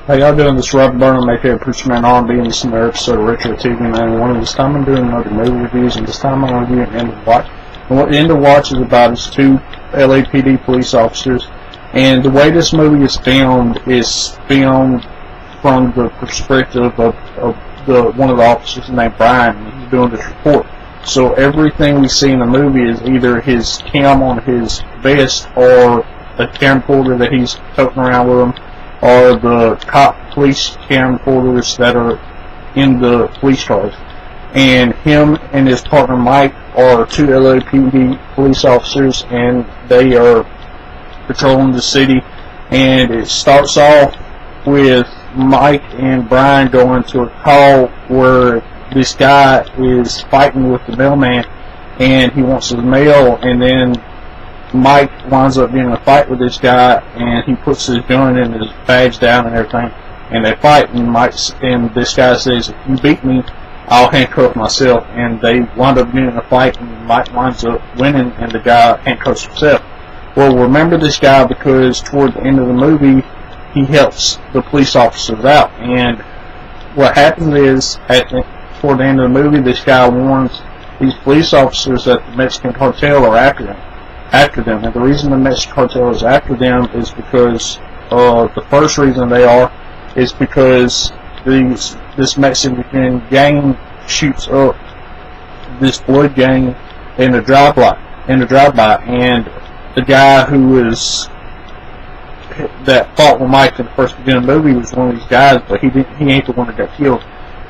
How y'all doing? This is Robert Burnham, aka Preacher Man R&B, and this is another episode of Retro TV Man. One of this time I'm doing another movie reviews, and this time I'm going to review End of Watch. And what End of Watch is about is two LAPD police officers, and the way this movie is filmed from the perspective of one of the officers named Brian. He's doing this report. So everything we see in the movie is either his cam on his vest or a camcorder that he's toting around with him, or the police camcorders that are in the police cars. And him and his partner Mike are two LAPD police officers, and they are patrolling the city. And it starts off with Mike and Brian going to a call where this guy is fighting with the mailman, and he wants his mail, and then Mike winds up getting in a fight with this guy, and he puts his gun and his badge down and everything, and they fight, and this guy says, if you beat me, I'll handcuff myself, and they wind up getting in a fight, and Mike winds up winning, and the guy handcuffs himself. Well, remember this guy because toward the end of the movie, he helps the police officers out, and what happens is, toward the end of the movie, this guy warns these police officers that the Mexican cartel are after them. And the reason the Mexican cartel is after them is because the first reason they are is because this Mexican gang shoots up this blood gang in the drive-by, and the guy that fought with Mike in the first beginning of the movie was one of these guys, but he ain't the one that got killed.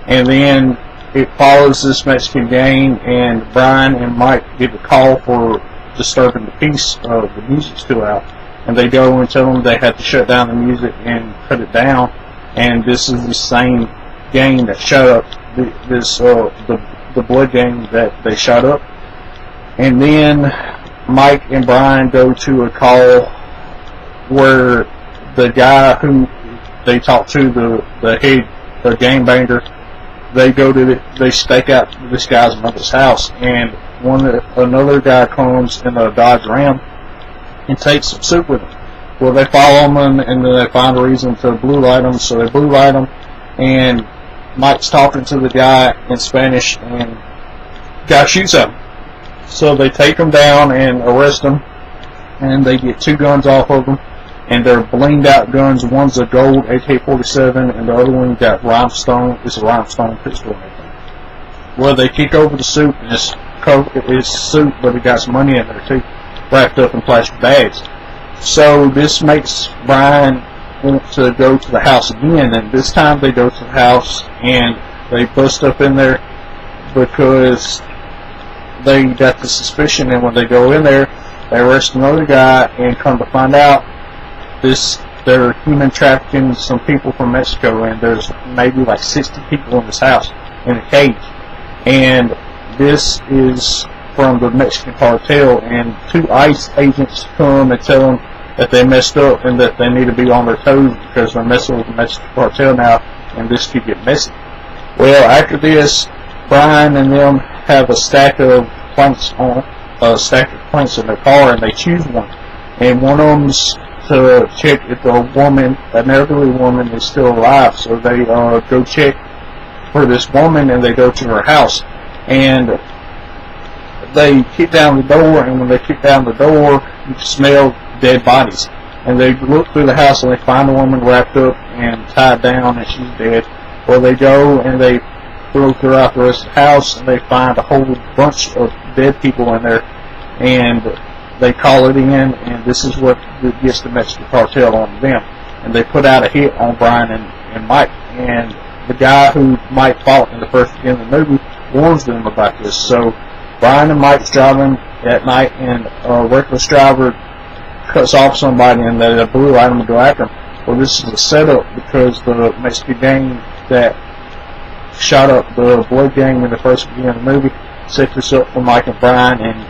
And then it follows this Mexican gang, and Brian and Mike get a call for disturbing the peace. The music's too loud, and they go and tell them they have to shut down the music and cut it down. And this is the same gang that shot up the blood gang that they shot up. And then Mike and Brian go to a call where the guy who they talk to, the head gangbanger, they stake out this guy's mother's house, and another guy comes in a Dodge Ram and takes some soup with him. Well, they follow him, and then they find a reason to blue light him, so they blue light him, and Mike's talking to the guy in Spanish, and the guy shoots at him. So they take him down and arrest him, and they get two guns off of him, and they're blinged out guns. One's a gold AK-47, and the other one got rhinestone. It's a rhinestone pistol. Well, they kick over the soup, and it's soup, but it got some money in there too, wrapped up in plastic bags. So this makes Brian want to go to the house again, and this time they go to the house and they bust up in there because they got the suspicion, and when they go in there, they arrest another guy, and come to find out, they're human trafficking some people from Mexico, and there's maybe like 60 people in this house in a cage. And this is from the Mexican cartel, and two ICE agents come and tell them that they messed up and that they need to be on their toes because they're messing with the Mexican cartel now, and this could get messy. Well, after this, Brian and them have a stack of planks in their car, and they choose one, and one of them's to check if an elderly woman is still alive. So they go check for this woman, and they go to her house, and they kick down the door, and when they kick down the door, you smell dead bodies. And they look through the house, and they find the woman wrapped up and tied down, and she's dead. Well, they go and they look throughout the rest of the house, and they find a whole bunch of dead people in there, and they call it in, and this is what gets the Mexican cartel on them. And they put out a hit on Brian and Mike, and the guy who Mike fought in the first beginning of the movie warns them about this. So Brian and Mike's driving at night, and a reckless driver cuts off somebody, and they blue light them to go after him. Well, this is a setup because the Mexican gang that shot up the blood gang in the first beginning of the movie set this up for Mike and Brian, and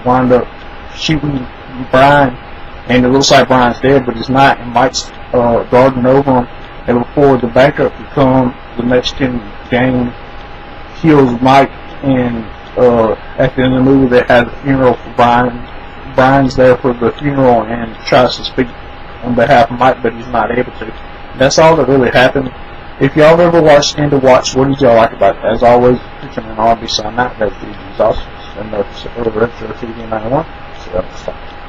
wind up shooting Brian, and it looks like Brian's dead, but he's not, and Mike's guarding over him, and before the backup could come, the Mexican gang kills Mike, and at the end of the movie they had a funeral for Brian. Brian's there for the funeral and tries to speak on behalf of Mike, but he's not able to. That's all that really happened. If y'all ever watched End to Watch, what did y'all like about it? As always, you can always sign out. That's the exhaust and the Retro TV 91. So that's fine.